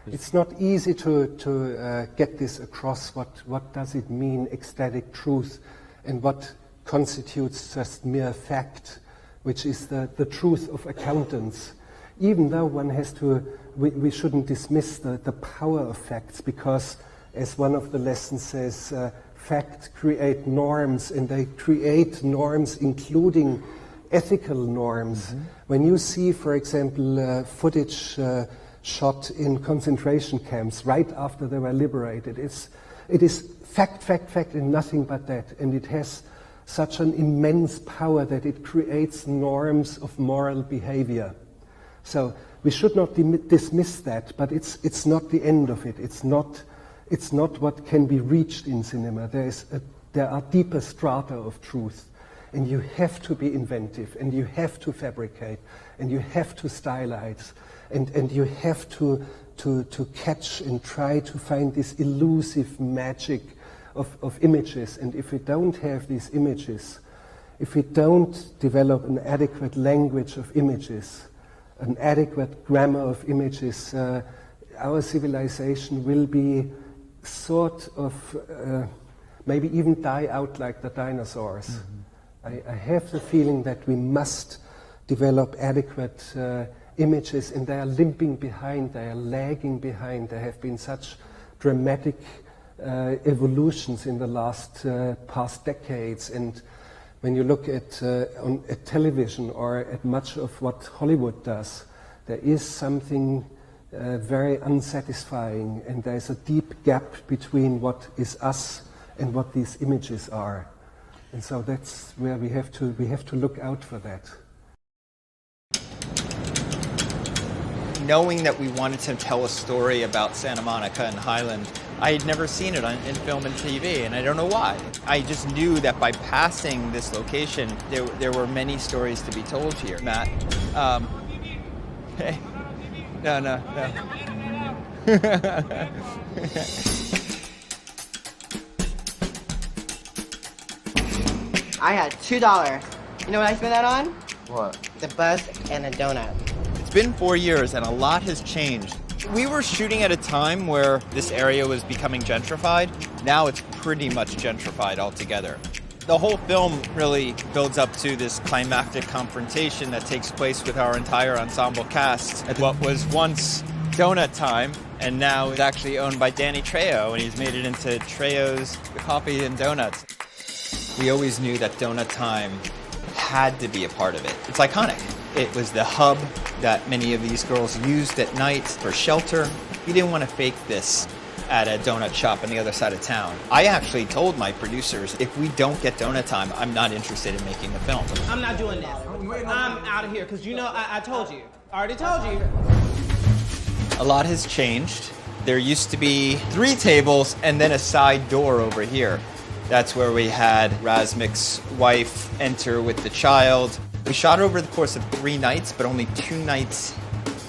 It's not easy to get this across. What does it mean, ecstatic truth, and what constitutes just mere fact, which is the truth of accountants. Even though one has to, we shouldn't dismiss the power of facts, because as one of the lessons says, facts create norms, and they create norms including ethical norms. Mm-hmm. When you see, for example, footage shot in concentration camps right after they were liberated, it is fact, and nothing but that. And it has such an immense power that it creates norms of moral behavior. So we should not dismiss that, but it's not the end of it. It's not what can be reached in cinema. There are deeper strata of truth, and you have to be inventive, and you have to fabricate, and you have to stylize, and you have to catch and try to find this elusive magic of images. And if we don't have these images, if we don't develop an adequate language of images, an adequate grammar of images, our civilization will be sort of maybe even die out like the dinosaurs. Mm-hmm. I have the feeling that we must develop adequate images, and they are limping behind, they are lagging behind. There have been such dramatic evolutions in the past decades, and when you look at television or at much of what Hollywood does, there is something very unsatisfying, and there's a deep gap between what is us and what these images are. And so that's where we have to look out for that. Knowing that we wanted to tell a story about Santa Monica and Highland, I had never seen it in film and TV, and I don't know why. I just knew that by passing this location, there were many stories to be told here. Matt, hey, no. I had $2. You know what I spent that on? What? The bus and a donut. It's been 4 years, and a lot has changed. We were shooting at a time where this area was becoming gentrified. Now it's pretty much gentrified altogether. The whole film really builds up to this climactic confrontation that takes place with our entire ensemble cast at what was once Donut Time, and now is actually owned by Danny Trejo, and he's made it into Trejo's Coffee and Donuts. We always knew that Donut Time had to be a part of it. It's iconic. It was the hub that many of these girls used at night for shelter. We didn't want to fake this at a donut shop on the other side of town. I actually told my producers, if we don't get Donut Time, I'm not interested in making the film. I'm not doing this. I'm out of here, because you know, I told you. I already told you. A lot has changed. There used to be 3 tables and then a side door over here. That's where we had Razmik's wife enter with the child. We shot over the course of 3 nights, but only 2 nights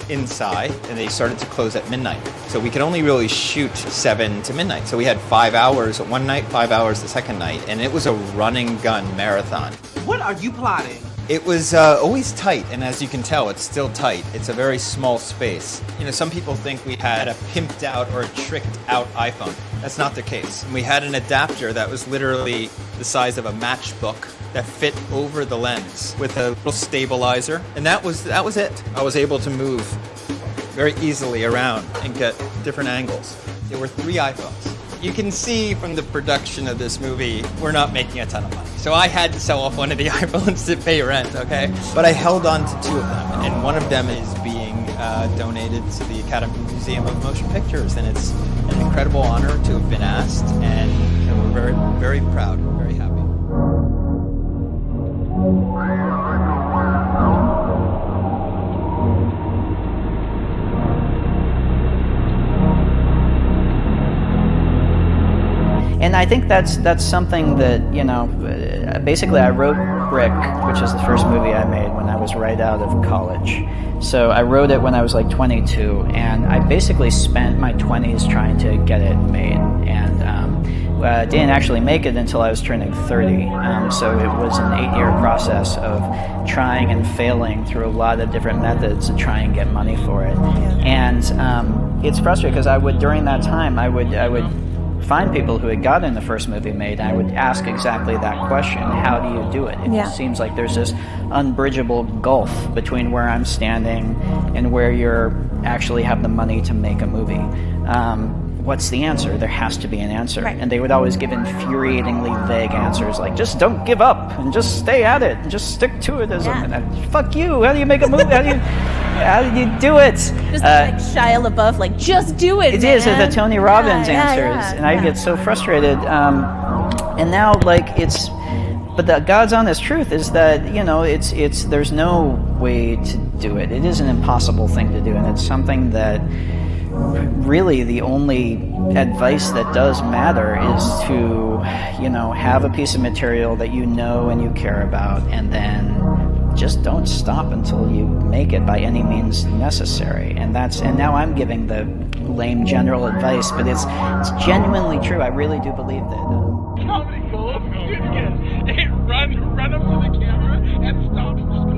inside, and they started to close at midnight. So we could only really shoot 7 to midnight. So we had 5 hours one night, 5 hours the second night, and it was a running gun marathon. What are you plotting? It was always tight, and as you can tell, it's still tight. It's a very small space. You know, some people think we had a pimped out or a tricked out iPhone. That's not the case. We had an adapter that was literally the size of a matchbook that fit over the lens with a little stabilizer, and that was it. I was able to move very easily around and get different angles. There were 3 iPhones. You can see from the production of this movie, we're not making a ton of money. So I had to sell off one of the iPhones to pay rent, okay? But I held on to 2 of them, and one of them is being donated to the Academy Museum of Motion Pictures, and it's an incredible honor to have been asked, and we're very, very proud, very happy. And I think that's something that, you know, basically I wrote Brick, which is the first movie I made when I was right out of college. So I wrote it when I was like 22, and I basically spent my 20s trying to get it made. And didn't actually make it until I was turning 30. So it was an 8-year process of trying and failing through a lot of different methods to try and get money for it. And it's frustrating because during that time, I would find people who had gotten the first movie made, and I would ask exactly that question: how do you do it? It seems like there's this unbridgeable gulf between where I'm standing and where you're actually have the money to make a movie. What's the answer? There has to be an answer. Right. And they would always give infuriatingly vague answers like, just don't give up and just stay at it and just stick to it. Fuck you. How do you make a movie? How do you do it? Just like Shia LaBeouf, like, just do it, It man. is the Tony Robbins answers. And I get so frustrated. And now, like, but the God's honest truth is that, there's no way to do it. It is an impossible thing to do. And it's something that really the only advice that does matter is to, have a piece of material that you know and you care about, and then just don't stop until you make it by any means necessary. And now I'm giving the lame general advice, but it's genuinely true. I really do believe that. Comedy gold, hey, run up to the camera and stop the scope.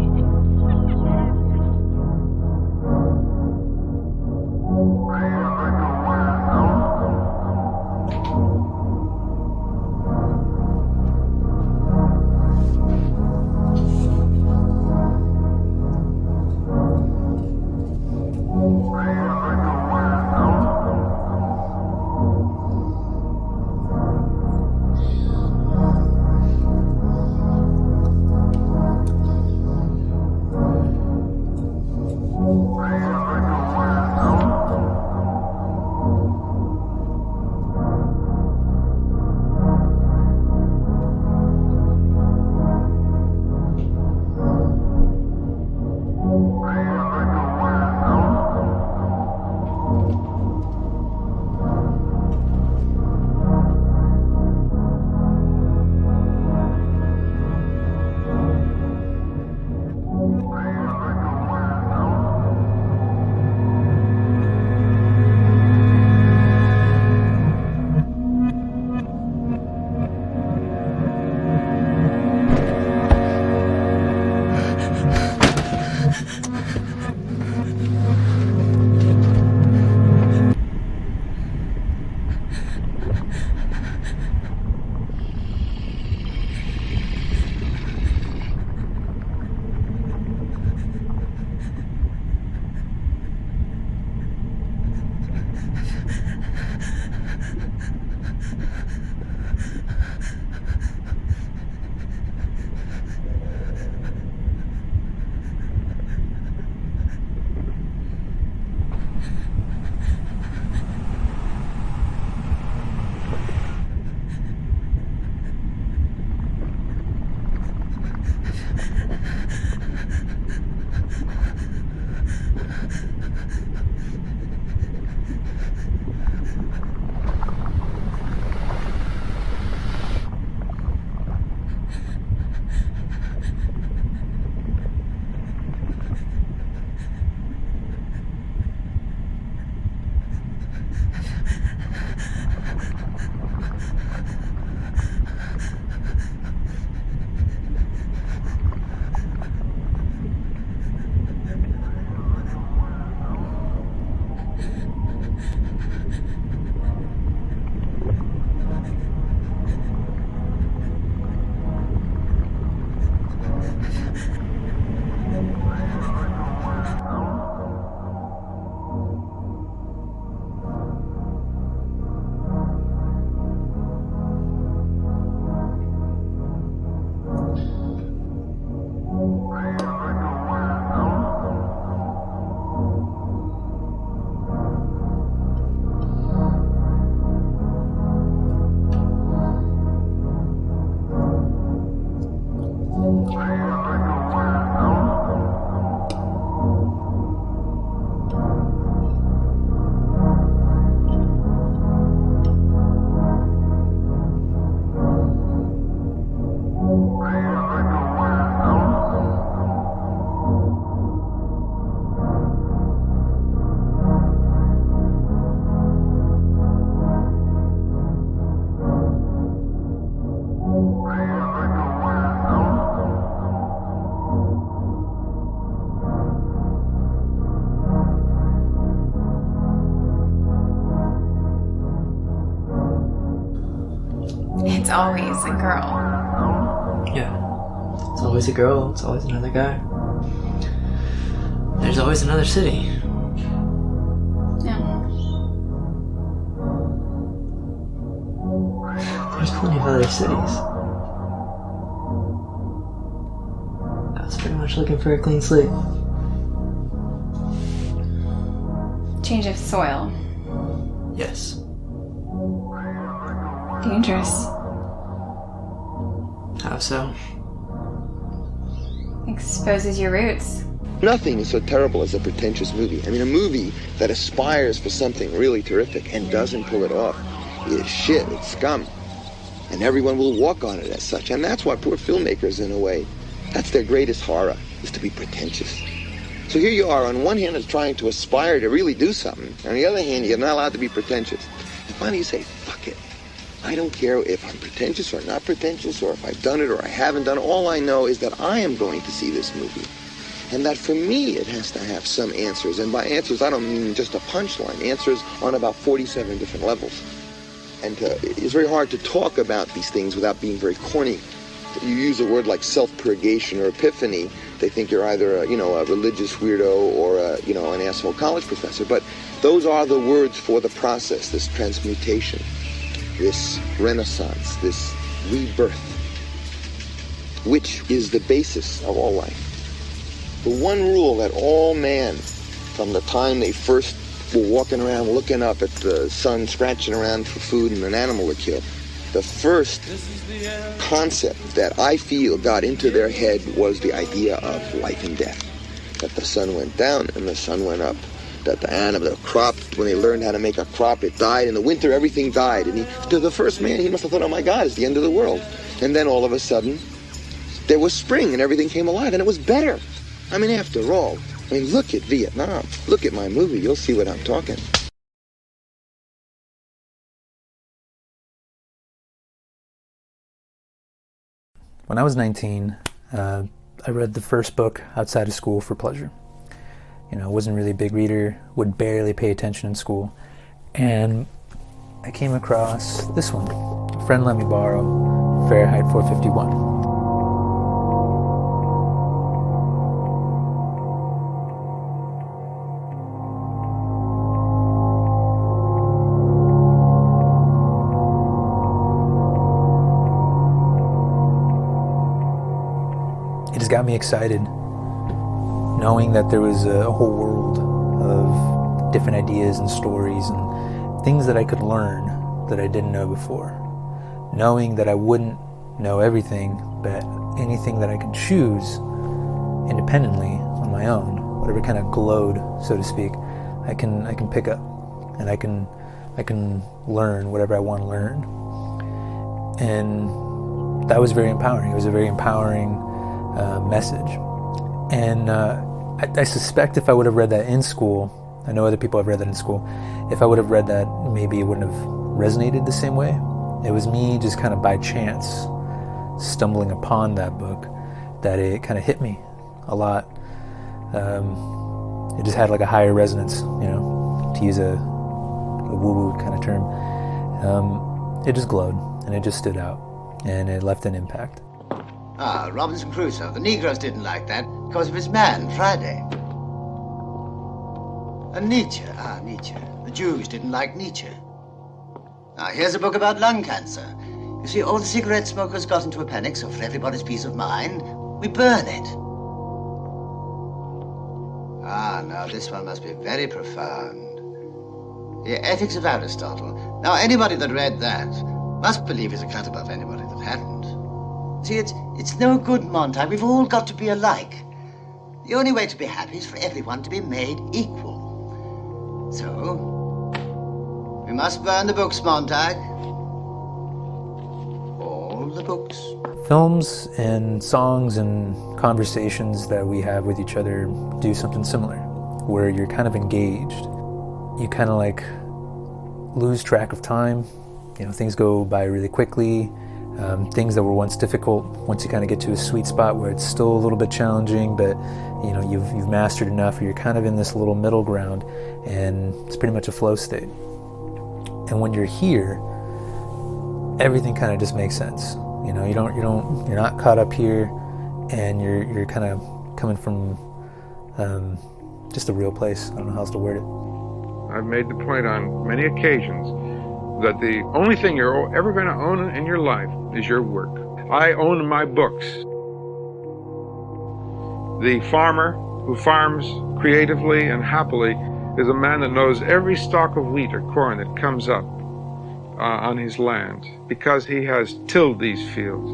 always a girl. Yeah. It's always a girl, it's always another guy. There's always another city. Yeah. There's plenty of other cities. I was pretty much looking for a clean slate. Change of soil. Yes. Dangerous. How so? Exposes your roots. Nothing is so terrible as a pretentious movie. I mean, a movie that aspires for something really terrific and doesn't pull it off is shit, it's scum. And everyone will walk on it as such. And that's why poor filmmakers, in a way, that's their greatest horror, is to be pretentious. So here you are, on one hand, is trying to aspire to really do something. On the other hand, you're not allowed to be pretentious. And finally you say, fuck it. I don't care if I'm pretentious or not pretentious, or if I've done it or I haven't done it. All I know is that I am going to see this movie. And that for me, it has to have some answers. And by answers, I don't mean just a punchline. Answers on about 47 different levels. And it's very hard to talk about these things without being very corny. You use a word like self-purgation or epiphany, they think you're either a religious weirdo or an asshole college professor. But those are the words for the process, this transmutation, this renaissance, this rebirth, which is the basis of all life. The one rule that all man, from the time they first were walking around looking up at the sun, scratching around for food and an animal to kill, the first concept that I feel got into their head was the idea of life and death. That the sun went down and the sun went up. That the animal, the crop, when they learned how to make a crop, it died. In the winter, everything died. And to the first man, he must have thought, oh my God, it's the end of the world. And then all of a sudden, there was spring and everything came alive and it was better. I mean, after all, look at Vietnam. Look at my movie. You'll see what I'm talking. When I was 19, I read the first book outside of school for pleasure. I wasn't really a big reader, would barely pay attention in school. And I came across this one. A friend let me borrow Fahrenheit 451. It just got me excited, knowing that there was a whole world of different ideas and stories and things that I could learn that I didn't know before. Knowing that I wouldn't know everything, but anything that I could choose independently on my own, whatever kind of glowed, so to speak, I can pick up, and I can learn whatever I want to learn. And that was very empowering. It was a very empowering message. And I suspect if I would have read that in school, I know other people have read that in school, if I would have read that, maybe it wouldn't have resonated the same way. It was me just kind of by chance stumbling upon that book that it kind of hit me a lot. It just had like a higher resonance, to use a woo-woo kind of term. It just glowed and it just stood out and it left an impact. Ah, Robinson Crusoe. The Negroes didn't like that because of his man, Friday. And Nietzsche. Ah, Nietzsche. The Jews didn't like Nietzsche. Now, here's a book about lung cancer. You see, all the cigarette smokers got into a panic, so for everybody's peace of mind, we burn it. Ah, now this one must be very profound. The Ethics of Aristotle. Now, anybody that read that must believe he's a cut above anybody that hadn't. See, it's no good, Montag. We've all got to be alike. The only way to be happy is for everyone to be made equal. So, we must burn the books, Montag. All the books. Films and songs and conversations that we have with each other do something similar, where you're kind of engaged. You kind of like lose track of time. Things go by really quickly. Things that were once difficult, once you kind of get to a sweet spot where it's still a little bit challenging, but you've mastered enough, or you're kind of in this little middle ground, and it's pretty much a flow state. And when you're here, everything kind of just makes sense. You know, you're not caught up here, and you're kind of coming from just a real place. I don't know how else to word it. I've made the point on many occasions that the only thing you're ever going to own in your life is your work. I own my books. The farmer who farms creatively and happily is a man that knows every stalk of wheat or corn that comes up on his land, because he has tilled these fields,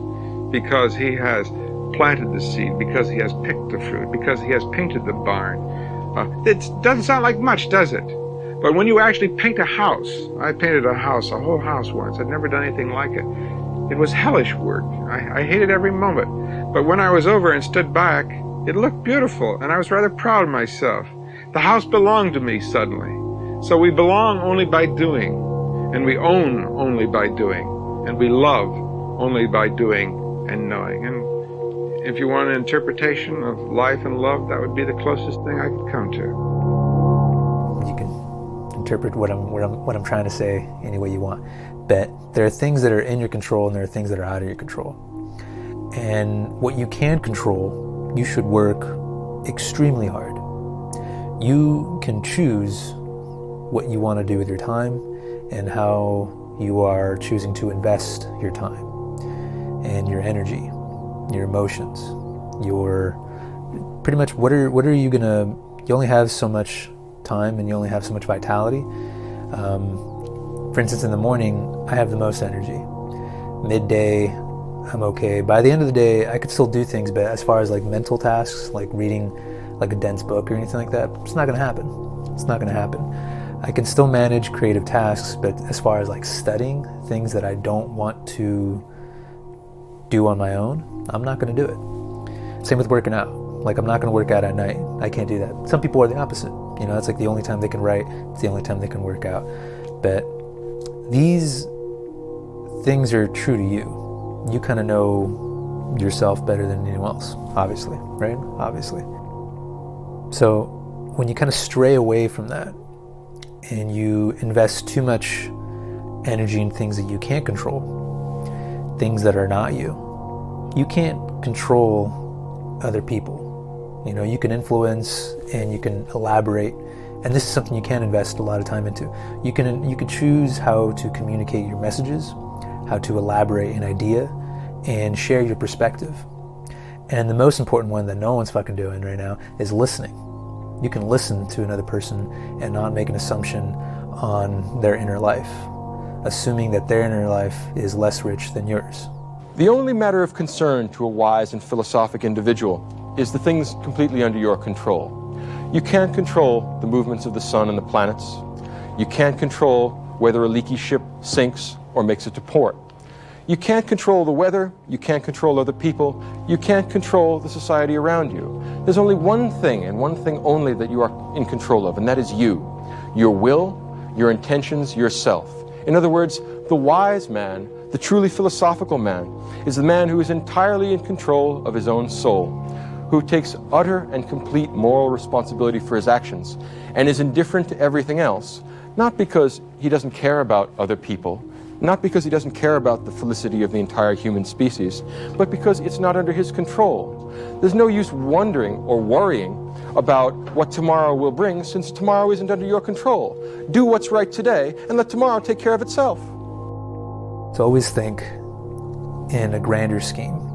because he has planted the seed, because he has picked the fruit, because he has painted the barn. It doesn't sound like much, does it? But when you actually paint a house, I painted a house, a whole house once. I'd never done anything like it. It was hellish work. I hated every moment. But when I was over and stood back, it looked beautiful, and I was rather proud of myself. The house belonged to me suddenly. So we belong only by doing, and we own only by doing, and we love only by doing and knowing. And if you want an interpretation of life and love, that would be the closest thing I could come to. You can interpret what I'm trying to say any way you want, but there are things that are in your control and there are things that are out of your control. And what you can control, you should work extremely hard. You can choose what you want to do with your time and how you are choosing to invest your time and your energy, your emotions, your pretty much what are you gonna, you only have so much time and you only have so much vitality. For instance, in the morning, I have the most energy. Midday, I'm okay. By the end of the day, I could still do things, but as far as like mental tasks, like reading like a dense book or anything like that, it's not gonna happen. It's not gonna happen. I can still manage creative tasks, but as far as like studying things that I don't want to do on my own, I'm not gonna do it. Same with working out. Like, I'm not gonna work out at night. I can't do that. Some people are the opposite. You know, it's like the only time they can write, it's the only time they can work out. But these things are true to you. You kind of know yourself better than anyone else, obviously, right? Obviously. So when you kind of stray away from that and you invest too much energy in things that you can't control, things that are not you, you can't control other people. You know, you can influence and you can elaborate, and this is something you can invest a lot of time into. You can choose how to communicate your messages, how to elaborate an idea, and share your perspective. And the most important one that no one's fucking doing right now is listening. You can listen to another person and not make an assumption on their inner life, assuming that their inner life is less rich than yours. The only matter of concern to a wise and philosophic individual is the things completely under your control. You can't control the movements of the sun and the planets. You can't control whether a leaky ship sinks or makes it to port. You can't control the weather. You can't control other people. You can't control the society around you. There's only one thing and one thing only that you are in control of, and that is you. Your will, your intentions, yourself. In other words, the wise man, the truly philosophical man, is the man who is entirely in control of his own soul, who takes utter and complete moral responsibility for his actions and is indifferent to everything else, not because he doesn't care about other people, not because he doesn't care about the felicity of the entire human species, but because it's not under his control. There's no use wondering or worrying about what tomorrow will bring, since tomorrow isn't under your control. Do what's right today and let tomorrow take care of itself. So always think in a grander scheme.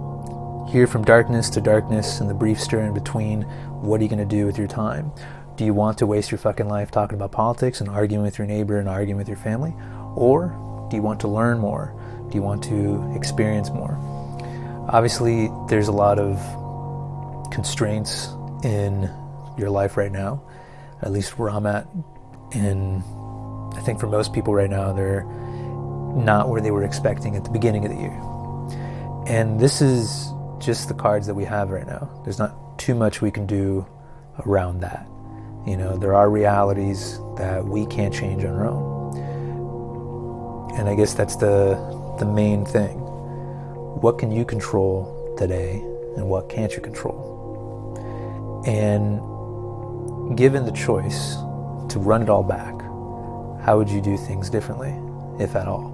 Here from darkness to darkness and the brief stir in between, what are you going to do with your time? Do you want to waste your fucking life talking about politics and arguing with your neighbor and arguing with your family? Or do you want to learn more? Do you want to experience more? Obviously, there's a lot of constraints in your life right now, at least where I'm at. And I think for most people right now, they're not where they were expecting at the beginning of the year. And this is just the cards that we have right now. There's not too much we can do around that. You know, there are realities that we can't change on our own. And I guess that's the main thing. What can you control today and what can't you control? And given the choice to run it all back, how would you do things differently, if at all?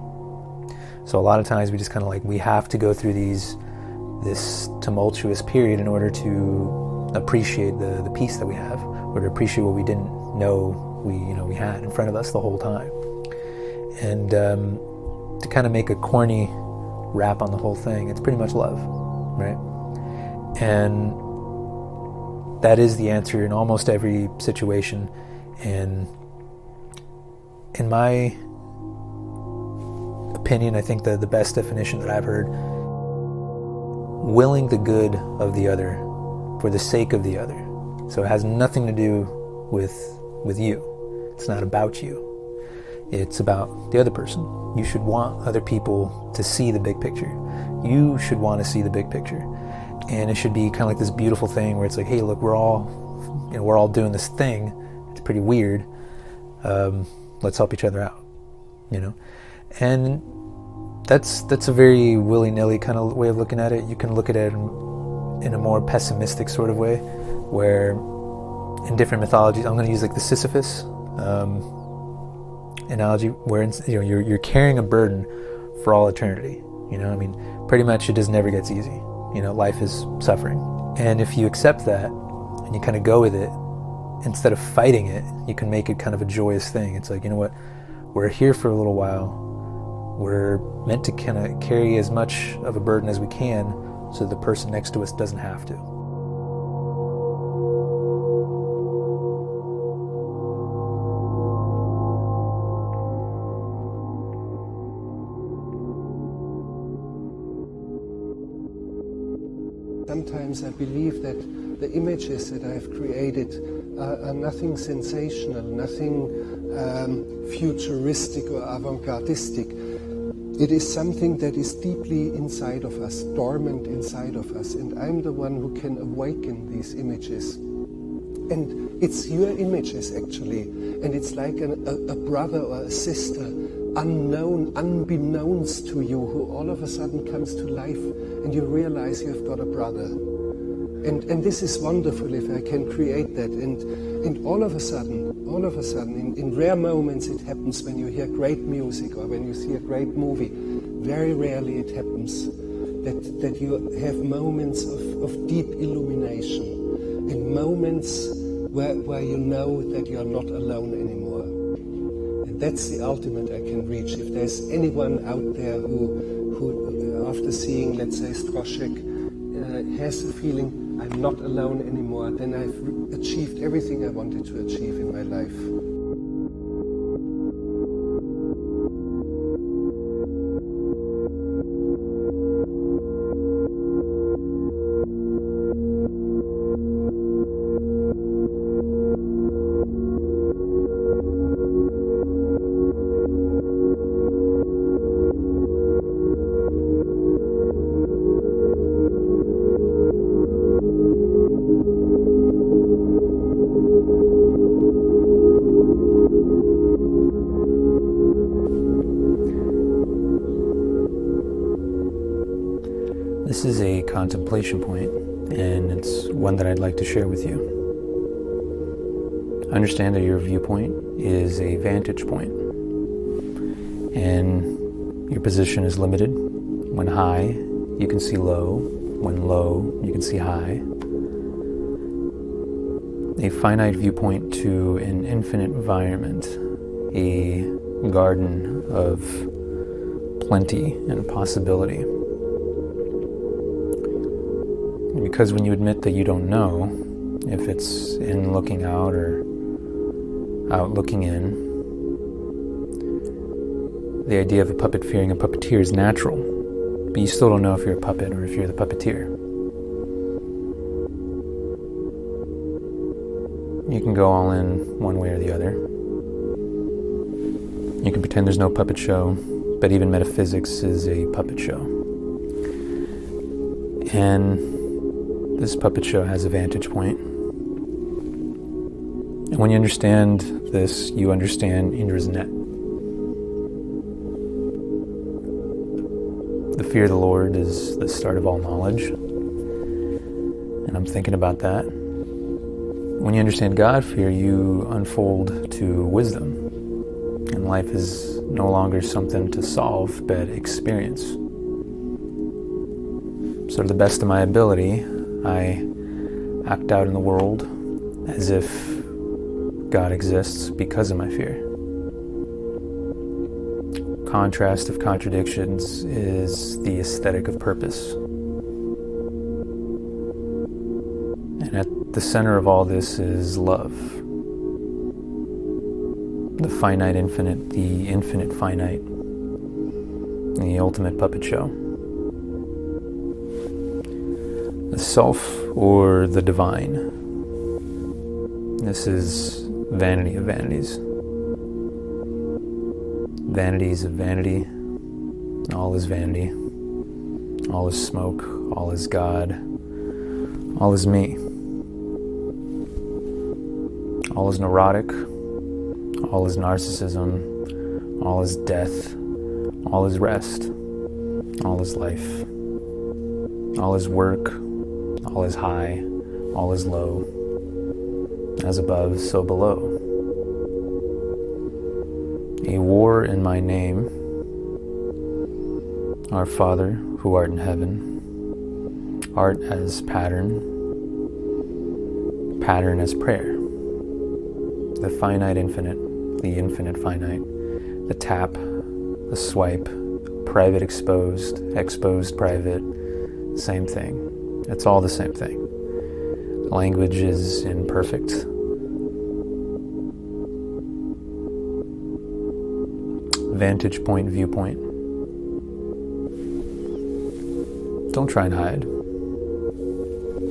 So a lot of times we just kind of like, we have to go through this tumultuous period in order to appreciate the peace that we have, or to appreciate what we didn't know we had in front of us the whole time. And to kind of make a corny wrap on the whole thing, it's pretty much love, right? And that is the answer in almost every situation. And in my opinion, I think the best definition that I've heard, willing the good of the other for the sake of the other. So it has nothing to do with you. It's not about you. It's about the other person. You should want other people to see the big picture. You should want to see the big picture. And it should be kind of like this beautiful thing where it's like, hey, look, we're all doing this thing. It's pretty weird. Let's help each other out, And that's a very willy-nilly kind of way of looking at it. You can look at it in a more pessimistic sort of way, where in different mythologies, I'm going to use like the Sisyphus analogy, where you're carrying a burden for all eternity. Pretty much it just never gets easy. Life is suffering. And if you accept that and you kind of go with it, instead of fighting it, you can make it kind of a joyous thing. It's like, you know what, we're here for a little while. We're meant to kind of carry as much of a burden as we can so the person next to us doesn't have to. Sometimes I believe that the images that I've created are nothing sensational, nothing futuristic or avant-gardistic. It is something that is deeply inside of us, dormant inside of us, and I'm the one who can awaken these images. And it's your images actually, and it's like a brother or a sister, unknown, unbeknownst to you, who all of a sudden comes to life, and you realize you've got a brother. And this is wonderful if I can create that. And all of a sudden, in rare moments it happens when you hear great music or when you see a great movie. Very rarely it happens that you have moments of deep illumination and moments where you know that you're not alone anymore. And that's the ultimate I can reach. If there's anyone out there who after seeing, let's say, Stroszek, has the feeling, I'm not alone anymore, then I've achieved everything I wanted to achieve in my life. This is a contemplation point, and it's one that I'd like to share with you. Understand that your viewpoint is a vantage point, and your position is limited. When high, you can see low. When low, you can see high. A finite viewpoint to an infinite environment, a garden of plenty and possibility. Because when you admit that you don't know, if it's in looking out or out looking in, the idea of a puppet fearing a puppeteer is natural, but you still don't know if you're a puppet or if you're the puppeteer. You can go all in one way or the other. You can pretend there's no puppet show, but even metaphysics is a puppet show. And this puppet show has a vantage point. And when you understand this, you understand Indra's net. The fear of the Lord is the start of all knowledge. And I'm thinking about that. When you understand God fear, you unfold to wisdom. And life is no longer something to solve, but experience. So to the best of my ability, I act out in the world as if God exists because of my fear. Contrast of contradictions is the aesthetic of purpose. And at the center of all this is love. The finite infinite, the infinite finite, the ultimate puppet show. The self or the divine. This is vanity of vanities. Vanities of vanity. All is vanity. All is smoke. All is God. All is me. All is neurotic. All is narcissism. All is death. All is rest. All is life. All is work. All is high. All is low. As above, so below. A war in my name. Our Father, who art in heaven. Art as pattern. Pattern as prayer. The finite infinite. The infinite finite. The tap. The swipe. Private exposed. Exposed private. Same thing. It's all the same thing. Language is imperfect. Vantage point, viewpoint. Don't try and hide.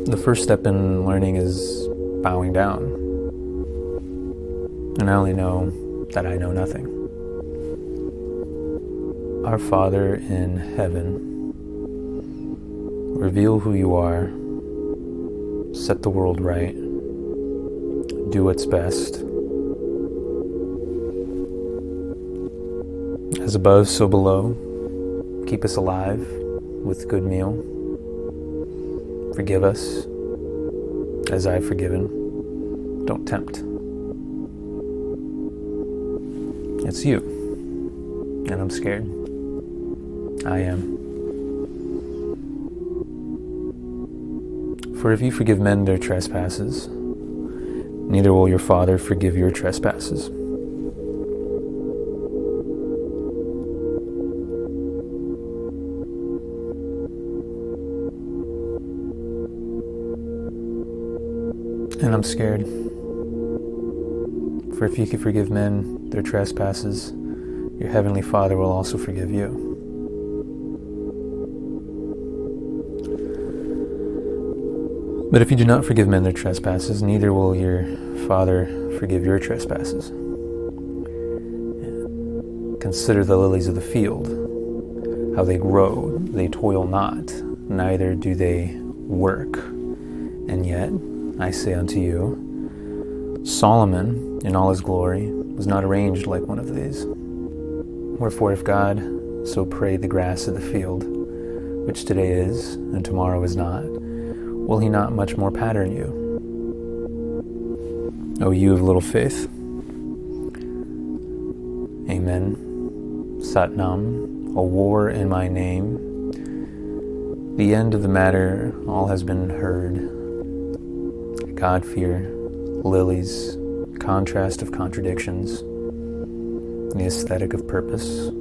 The first step in learning is bowing down. And I only know that I know nothing. Our Father in heaven, reveal who you are, set the world right, do what's best. As above, so below. Keep us alive with good meal. Forgive us as I've forgiven. Don't tempt. It's you. And I'm scared. I am. For if you forgive men their trespasses, neither will your Father forgive your trespasses. And I'm scared. For if you can forgive men their trespasses, your heavenly Father will also forgive you. But if you do not forgive men their trespasses, neither will your Father forgive your trespasses. Consider the lilies of the field, how they grow, they toil not, neither do they work. And yet, I say unto you, Solomon, in all his glory, was not arranged like one of these. Wherefore, if God so prayed the grass of the field, which today is, and tomorrow is not, will he not much more pattern you? O you of little faith. Amen. Satnam, a war in my name. The end of the matter, all has been heard. God-fear, lilies, contrast of contradictions, the aesthetic of purpose.